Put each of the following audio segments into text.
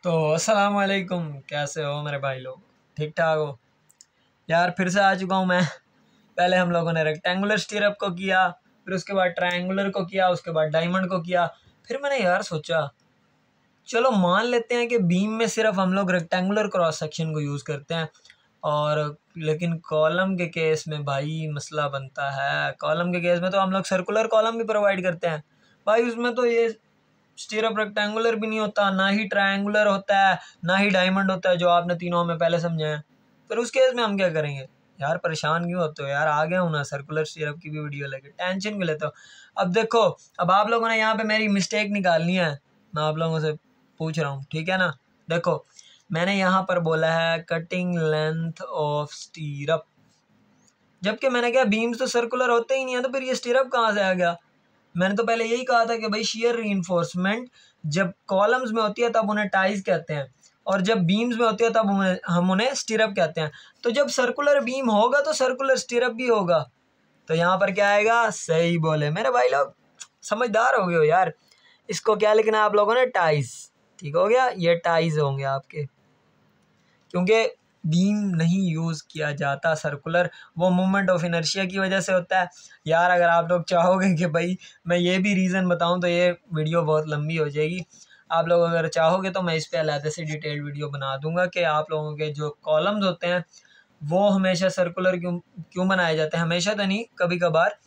तो अस्सलाम वालेकुम, कैसे हो मेरे भाई लोग? ठीक ठाक हो यार? फिर से आ चुका हूँ मैं। पहले हम लोगों ने रेक्टेंगुलर स्टीरअप को किया, फिर उसके बाद ट्रायंगुलर को किया, उसके बाद डायमंड को किया। फिर मैंने यार सोचा चलो मान लेते हैं कि बीम में सिर्फ हम लोग रेक्टेंगुलर क्रॉस सेक्शन को यूज़ करते हैं, और लेकिन कॉलम के केस में भाई मसला बनता है। कॉलम के केस में तो हम लोग सर्कुलर कॉलम भी प्रोवाइड करते हैं भाई। उसमें तो ये स्टीरअप रेक्टेंगुलर भी नहीं होता, ना ही ट्रायंगुलर होता है, ना ही डायमंड होता है, जो आपने तीनों में पहले समझा है। फिर उस केस में हम क्या करेंगे यार? परेशान क्यों होते हो यार? आ गया हूँ ना सर्कुलर स्टीरअप की भी वीडियो लेके, टेंशन क्यों लेते हो? अब देखो, अब आप लोगों ने यहाँ पे मेरी मिस्टेक निकालनी है, मैं आप लोगों से पूछ रहा हूँ, ठीक है ना? देखो, मैंने यहाँ पर बोला है कटिंग लेंथ ऑफ स्टीरअप, जबकि मैंने कहा बीम्स तो सर्कुलर होते ही नहीं है, तो फिर ये स्टीरअप कहाँ से आ गया? मैंने तो पहले यही कहा था कि भाई शियर रीइंफोर्समेंट जब कॉलम्स में होती है तब उन्हें टाइज कहते हैं, और जब बीम्स में होती है तब हम उन्हें स्टीरअप कहते हैं। तो जब सर्कुलर बीम होगा तो सर्कुलर स्टीरअप भी होगा। तो यहाँ पर क्या आएगा? सही बोले मेरे भाई लोग, समझदार हो गए हो यार। इसको क्या लिखना है आप लोगों ने? टाइज। ठीक हो गया, ये टाइज होंगे आपके, क्योंकि बीम नहीं यूज़ किया जाता सर्कुलर, वो मोमेंट ऑफ इनर्शिया की वजह से होता है। यार अगर आप लोग चाहोगे कि भाई मैं ये भी रीज़न बताऊं तो ये वीडियो बहुत लंबी हो जाएगी। आप लोग अगर चाहोगे तो मैं इस पे अलग से डिटेल्ड वीडियो बना दूंगा कि आप लोगों के जो कॉलम्स होते हैं वो हमेशा सर्कुलर क्यों क्यों बनाए जाते हैं। हमेशा तो नहीं, कभी कभार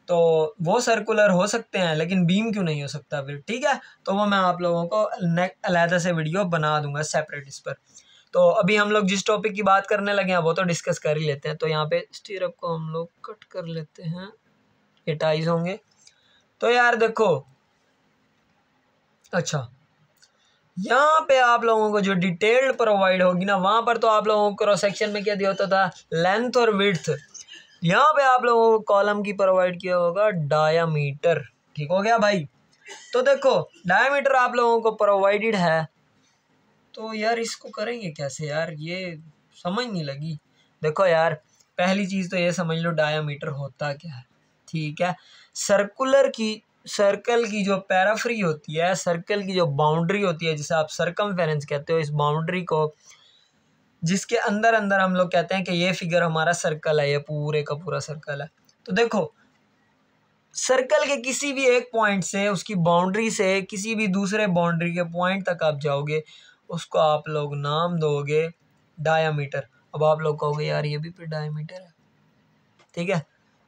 तो वो सर्कुलर हो सकते हैं, लेकिन बीम क्यों नहीं हो सकता फिर? ठीक है, तो वो मैं आप लोगों को अलग से वीडियो बना दूंगा सेपरेट इस पर। तो अभी हम लोग जिस टॉपिक की बात करने लगे हैं वो तो डिस्कस कर ही लेते हैं। तो यहाँ पे स्टीरअप को हम लोग कट कर लेते हैं, ये टाइज होंगे। तो यार देखो, अच्छा यहाँ पे आप लोगों को जो डिटेल्ड प्रोवाइड होगी ना, वहाँ पर तो आप लोगों को क्रॉस सेक्शन में क्या दिया होता था? लेंथ और विड्थ। यहाँ पे आप लोगों को कॉलम की प्रोवाइड किया होगा डायामीटर। ठीक हो गया भाई? तो देखो, डायामीटर आप लोगों को प्रोवाइडेड है, तो यार इसको करेंगे कैसे यार? ये समझ नहीं लगी। देखो यार, पहली चीज़ तो ये समझ लो डायामीटर होता क्या है। ठीक है, सर्कल की जो पैराफ्री होती है, सर्कल की जो बाउंड्री होती है, जिसे आप सरकमफेरेंस कहते हो, इस बाउंड्री को जिसके अंदर अंदर हम लोग कहते हैं कि ये फिगर हमारा सर्कल है, ये पूरे का पूरा सर्कल है। तो देखो, सर्कल के किसी भी एक पॉइंट से, उसकी बाउंड्री से किसी भी दूसरे बाउंड्री के पॉइंट तक आप जाओगे, उसको आप लोग नाम दोगे डायामीटर। अब आप लोग कहोगे यार ये भी फिर डायामीटर है, ठीक है?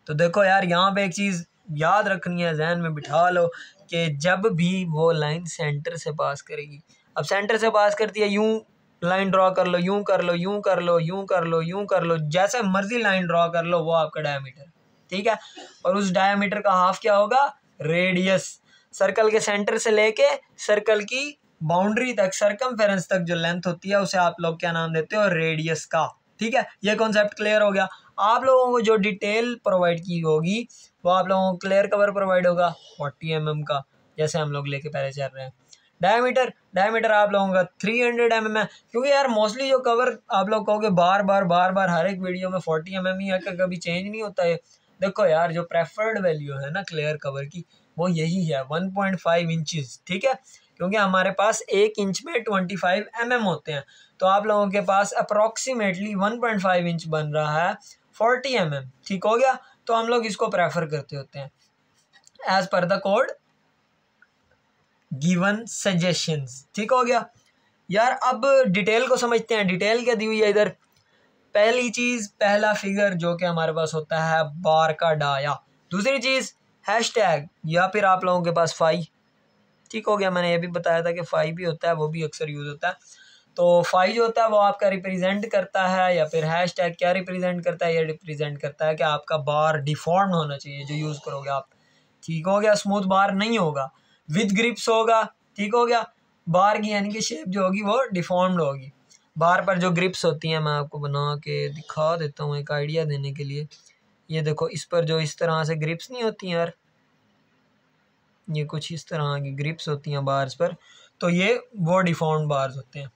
तो देखो यार, यहाँ पे एक चीज़ याद रखनी है, जहन में बिठा लो कि जब भी वो लाइन सेंटर से पास करेगी, अब सेंटर से पास करती है, यूं लाइन ड्रॉ कर लो, यूं कर लो, यूं कर लो, यूं कर लो, यूं कर लो, जैसे मर्जी लाइन ड्रॉ कर लो, वो आपका डायामीटर है। ठीक है, और उस डायामीटर का हाफ क्या होगा? रेडियस। सर्कल के सेंटर से लेके सर्कल की बाउंड्री तक, सरकमफेरेंस तक जो लेंथ होती है, उसे आप लोग क्या नाम देते हो? रेडियस का। ठीक है, ये कॉन्सेप्ट क्लियर हो गया। आप लोगों को जो डिटेल प्रोवाइड की होगी वो आप लोगों को क्लियर कवर प्रोवाइड होगा 40 mm का, जैसे हम लोग लेके पहले चल रहे हैं। डायमीटर आप लोगों का 300 mm है, क्योंकि यार मोस्टली जो कवर आप लोग कहोगे बार बार हर एक वीडियो में 40 mm ही है, कभी चेंज नहीं होता है। देखो यार, जो प्रेफर्ड वैल्यू है ना क्लियर कवर की, वो यही है 1.5 इंचज। ठीक है, क्योंकि हमारे पास 1 इंच में 25 mm होते हैं, तो आप लोगों के पास अप्रोक्सीमेटली 1.5 इंच बन रहा है 40 mm। ठीक हो गया, तो हम लोग इसको प्रेफर करते होते हैं as per the code given suggestions. ठीक हो गया यार? अब डिटेल को समझते हैं। डिटेल क्या दी हुई है इधर? पहली चीज, पहला फिगर जो कि हमारे पास होता है बार का डाया। दूसरी चीज हैशटैग, या फिर आप लोगों के पास फाई। ठीक हो गया, मैंने ये भी बताया था कि फाई भी होता है, वो भी अक्सर यूज होता है। तो फाई जो होता है वो आपका रिप्रेजेंट करता है, या फिर हैशटैग क्या रिप्रेजेंट करता है? ये रिप्रेजेंट करता है कि आपका बार डिफॉर्म होना चाहिए जो यूज़ करोगे आप। ठीक हो गया, स्मूथ बार नहीं होगा, विद ग्रिप्स होगा। ठीक हो गया, बार की यानी कि शेप जो होगी वो डिफॉर्म्ड होगी। बार पर जो ग्रिप्स होती हैं, मैं आपको बना के दिखा देता हूँ एक आइडिया देने के लिए। ये देखो, इस पर जो इस तरह से ग्रिप्स नहीं होती हैं यार, ये कुछ इस तरह की ग्रिप्स होती हैं बार्स पर, तो ये वो डिफॉर्म्ड बार्स होते हैं।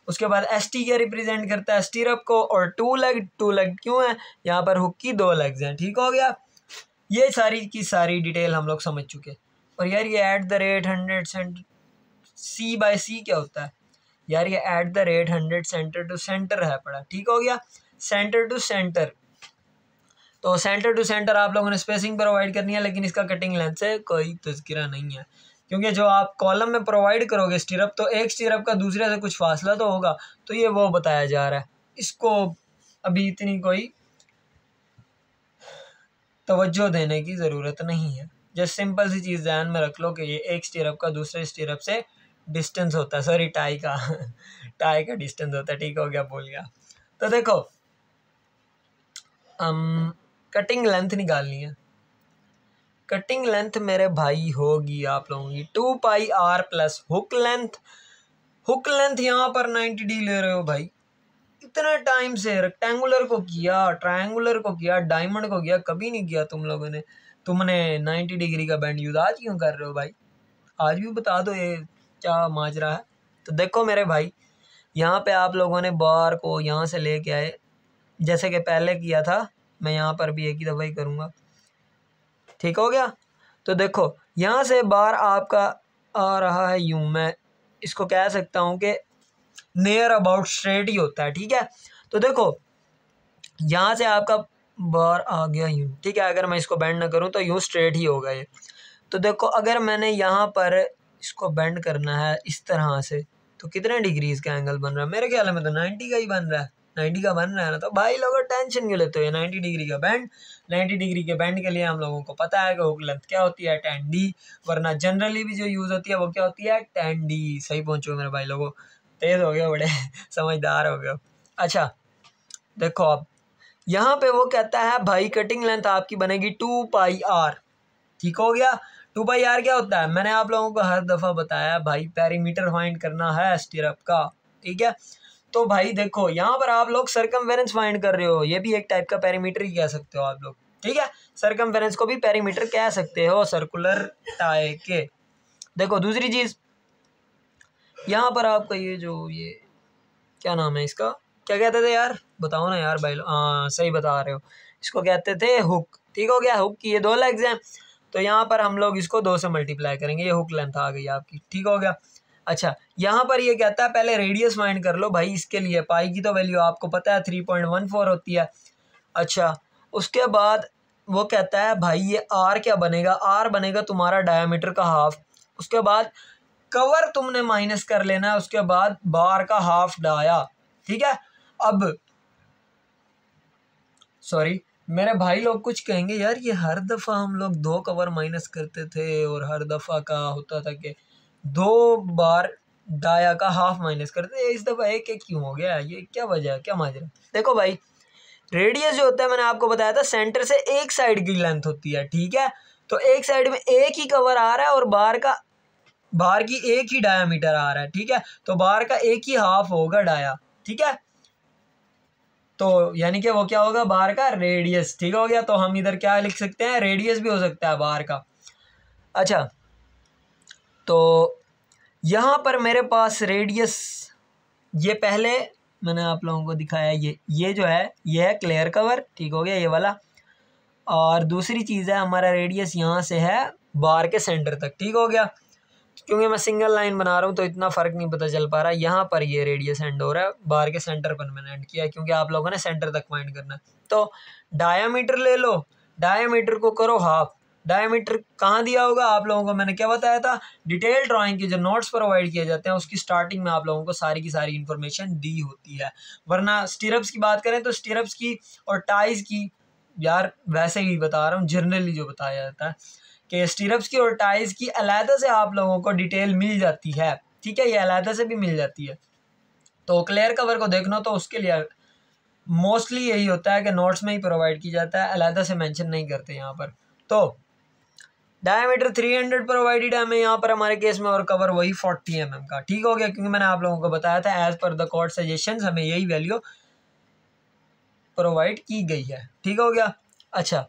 उसके बाद एस टी क्या रिप्रेजेंट करता है? स्टीरअप को। और टू लेग क्यों है? यहाँ पर हुक की 2 लेग्स हैं। ठीक हो गया, ये सारी की सारी डिटेल हम लोग समझ चुके। और यार ये @ 100 C/C क्या होता है? यार ये @100 सेंटर टू सेंटर है पड़ा, ठीक हो गया, सेंटर टू सेंटर। तो सेंटर टू सेंटर आप लोगों ने स्पेसिंग प्रोवाइड करनी है, लेकिन इसका कटिंग लेंथ से कोई तज़किरा नहीं है, क्योंकि जो आप कॉलम में प्रोवाइड करोगे स्टिरअप, तो एक स्टिरअप का दूसरे से कुछ फासला तो होगा, तो ये वो बताया जा रहा है, इसको अभी इतनी कोई तवज्जो देने की ज़रूरत नहीं है। जस्ट सिंपल सी चीज़ ध्यान में रख लो कि ये एक स्टिरअप का दूसरे स्टिरअप से डिस्टेंस होता है, सॉरी टाई का डिस्टेंस होता है, ठीक हो गया, भूल गया। तो देखो कटिंग लेंथ निकालनी है। कटिंग लेंथ मेरे भाई होगी आप लोगों की 2πr plus hook length. Hook length यहाँ पर 90D ले रहे हो भाई, इतने टाइम से रेक्टेंगुलर को किया, ट्रायंगुलर को किया, डायमंड को किया, कभी नहीं किया तुम लोगों ने। तुमने 90 डिग्री का बैंड यूज आज क्यों कर रहे हो भाई? आज भी बता दो ये क्या माजरा है। तो देखो मेरे भाई, यहाँ पे आप लोगों ने बार को यहाँ से लेके आए, जैसे कि पहले किया था, मैं यहाँ पर भी एक ही दफ़ा ही करूँगा, ठीक हो गया। तो देखो यहाँ से बार आपका आ रहा है यूं, मैं इसको कह सकता हूँ कि नियर अबाउट स्ट्रेट ही होता है, ठीक है। तो देखो यहाँ से आपका बार आ गया यूं, ठीक है, अगर मैं इसको बेंड ना करूँ तो यूं स्ट्रेट ही होगा ये। तो देखो अगर मैंने यहाँ पर इसको बेंड करना है इस तरह से, तो कितने डिग्रीज का एंगल बन रहा है? मेरे ख्याल में तो 90 का ही बन रहा है, 90 का बन रहा है ना। तो भाई लोगों टेंशन क्यों लेते हो? ये 90 डिग्री का बैंड, 90 डिग्री के बैंड के लिए हम लोगों को पता है कि हुक लेंथ क्या होती है, 10D, वरना जनरली भी जो यूज़ होती है वो क्या होती है, 10D। सही पहुँचो मेरे भाई लोगों, तेज़ हो गए बड़े समझदार हो गए। अच्छा देखो अब यहाँ पे वो कहता है भाई कटिंग लेंथ आपकी बनेगी 2πr, ठीक हो गया। 2πr क्या होता है? मैंने आप लोगों को हर दफ़ा बताया भाई, पेरीमीटर फाइंड करना है स्टिरअप का, ठीक है। तो भाई देखो यहाँ पर आप लोग सर्कमफेरेंस फाइंड कर रहे हो, ये भी एक टाइप का पेरीमीटर ही कह सकते हो आप लोग, ठीक है। सर्कमफेरेंस को भी पेरीमीटर कह सकते हो सर्कुलर टाई के। देखो दूसरी चीज़ यहाँ पर आपका ये जो ये क्या नाम है इसका, क्या कहते थे यार, बताओ ना यार भाई। हाँ सही बता रहे हो, इसको कहते थे हुक, ठीक हो गया। हुक की ये 2 लेग्स हैं, तो यहाँ पर हम लोग इसको 2 से मल्टीप्लाई करेंगे, ये हुक लेंथ आ गई आपकी, ठीक हो गया। अच्छा यहाँ पर ये कहता है पहले रेडियस फाइंड कर लो भाई, इसके लिए पाई की तो वैल्यू आपको पता है 3.14 होती है। अच्छा उसके बाद वो कहता है भाई ये आर क्या बनेगा? आर बनेगा तुम्हारा डायामीटर का हाफ। उसके बाद कवर तुमने माइनस कर लेना है, उसके बाद बार का हाफ डाया, ठीक है। अब सॉरी मेरे भाई लोग कुछ कहेंगे यार ये हर दफ़ा हम लोग 2 कवर माइनस करते थे और हर दफ़ा का होता था कि 2 बार डाया का हाफ माइनस करते थे, इस दफ़ा एक एक क्यों हो गया? ये क्या वजह है, क्या माजरा? देखो भाई रेडियस जो होता है मैंने आपको बताया था सेंटर से एक साइड की लेंथ होती है, ठीक है। तो एक साइड में एक ही कवर आ रहा है और बार की एक ही डायामीटर आ रहा है, ठीक है। तो बार का एक ही हाफ होगा डाया, ठीक है। तो यानी कि वो क्या होगा, बार का रेडियस, ठीक हो गया। तो हम इधर क्या लिख सकते हैं, रेडियस भी हो सकता है बार का। अच्छा तो यहाँ पर मेरे पास रेडियस, ये पहले मैंने आप लोगों को दिखाया, ये जो है ये है क्लियर कवर, ठीक हो गया ये वाला। और दूसरी चीज़ है हमारा रेडियस यहाँ से है बार के सेंटर तक, ठीक हो गया। क्योंकि मैं सिंगल लाइन बना रहा हूँ तो इतना फ़र्क नहीं पता चल पा रहा। यहाँ पर ये रेडियस एंड हो रहा है, बार के सेंटर पर मैंने एंड किया है, क्योंकि आप लोगों ने सेंटर तक फाइंड करना है। तो डायामीटर ले लो, डायामीटर को करो हाफ। डायामीटर कहाँ दिया होगा आप लोगों को, मैंने क्या बताया था, डिटेल ड्राइंग के जो नोट्स प्रोवाइड किए जाते हैं उसकी स्टार्टिंग में आप लोगों को सारी की सारी इन्फॉर्मेशन दी होती है। वरना स्टिरअप्स की बात करें तो स्टिरअप्स की और टाइज की, यार वैसे ही बता रहा हूँ, जनरली जो बताया जाता है कि स्टिरअप्स की और टाइज की अलहदा से आप लोगों को डिटेल मिल जाती है, ठीक है, ये अलहदा से भी मिल जाती है। तो क्लियर कवर को देखना तो उसके लिए मोस्टली यही होता है कि नोट्स में ही प्रोवाइड की जाता है, अलहदा से मेंशन नहीं करते यहाँ पर। तो डायमीटर 300 प्रोवाइडेड है हमें यहाँ पर हमारे केस में, और कवर वही 40 mm का, ठीक हो गया। क्योंकि मैंने आप लोगों को बताया था as per the court suggestions हमें यही वैल्यू प्रोवाइड की गई है, ठीक हो गया। अच्छा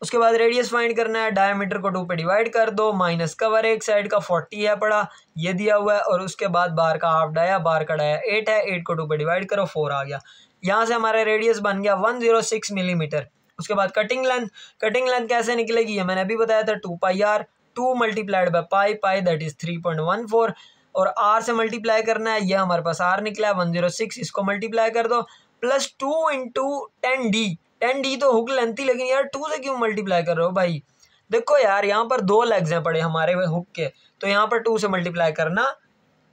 उसके बाद रेडियस फाइंड करना है, डायमीटर को 2 पे डिवाइड कर दो, माइनस कवर एक साइड का 40 है पड़ा, ये दिया हुआ है, और उसके बाद बार का हाफ डाया, बार का डाया 8 है, 8 को 2 पे डिवाइड करो 4 आ गया। यहाँ से हमारा रेडियस बन गया 106 मिलीमीटर। उसके बाद कटिंग लेंथ कैसे निकलेगी ये मैंने अभी बताया था, 2πr, 2 multiplied by pi that is 3.14, और r से मल्टीप्लाई करना है, ये हमारे पास r निकला है 106, इसको मल्टीप्लाई कर दो प्लस 2 इंटू 10d। 10d तो हुक लेंथ ही, लेकिन यार 2 से क्यों मल्टीप्लाई कर रहे हो भाई? देखो यार यहाँ पर 2 लेग्स हैं पड़े हमारे हुक के, तो यहाँ पर 2 से मल्टीप्लाई करना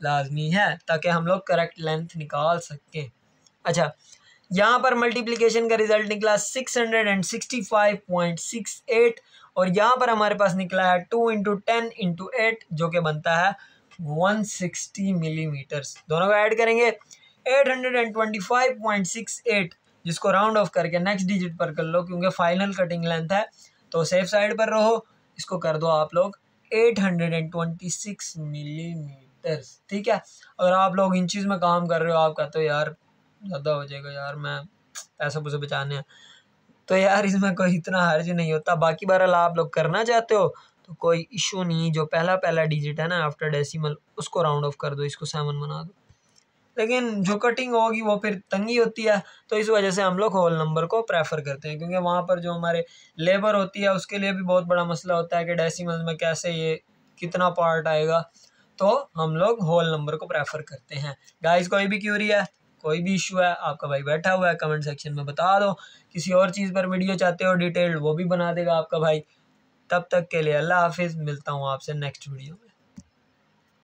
लाजमी है ताकि हम लोग करेक्ट लेंथ निकाल सकें। अच्छा, यहाँ पर मल्टीप्लिकेशन का रिजल्ट निकला 665.68 और यहाँ पर हमारे पास निकला है 2 इंटू 10 इंटू 8 जो कि बनता है 160 मिलीमीटर्स। दोनों को ऐड करेंगे 825.68, जिसको राउंड ऑफ करके नेक्स्ट डिजिट पर कर लो क्योंकि फाइनल कटिंग लेंथ है तो सेफ साइड पर रहो। इसको कर दो आप लोग 826 मिलीमीटर्स। ठीक है, अगर आप लोग इंचज़ में काम कर रहे हो आपका तो यार ज़्यादा हो जाएगा यार, मैं पैसे पूसे बचाने हैं तो यार इसमें कोई इतना हर्ज नहीं होता। बाकी बहरहाल आप लोग करना चाहते हो तो कोई इशू नहीं, जो पहला डिजिट है ना आफ्टर डेसिमल उसको राउंड ऑफ कर दो, इसको 7 बना दो। लेकिन जो कटिंग होगी वो फिर तंगी होती है, तो इस वजह से हम लोग होल नंबर को प्रेफर करते हैं क्योंकि वहाँ पर जो हमारे लेबर होती है उसके लिए भी बहुत बड़ा मसला होता है कि डेसिमल में कैसे ये कितना पार्ट आएगा, तो हम लोग होल नंबर को प्रेफर करते हैं। गाइस कोई भी क्यूरी है, कोई भी इशू है, आपका भाई बैठा हुआ है, कमेंट सेक्शन में बता दो। किसी और चीज़ पर वीडियो चाहते हो डिटेल्ड, वो भी बना देगा आपका भाई। तब तक के लिए अल्लाह हाफिज़, मिलता हूँ आपसे नेक्स्ट वीडियो में।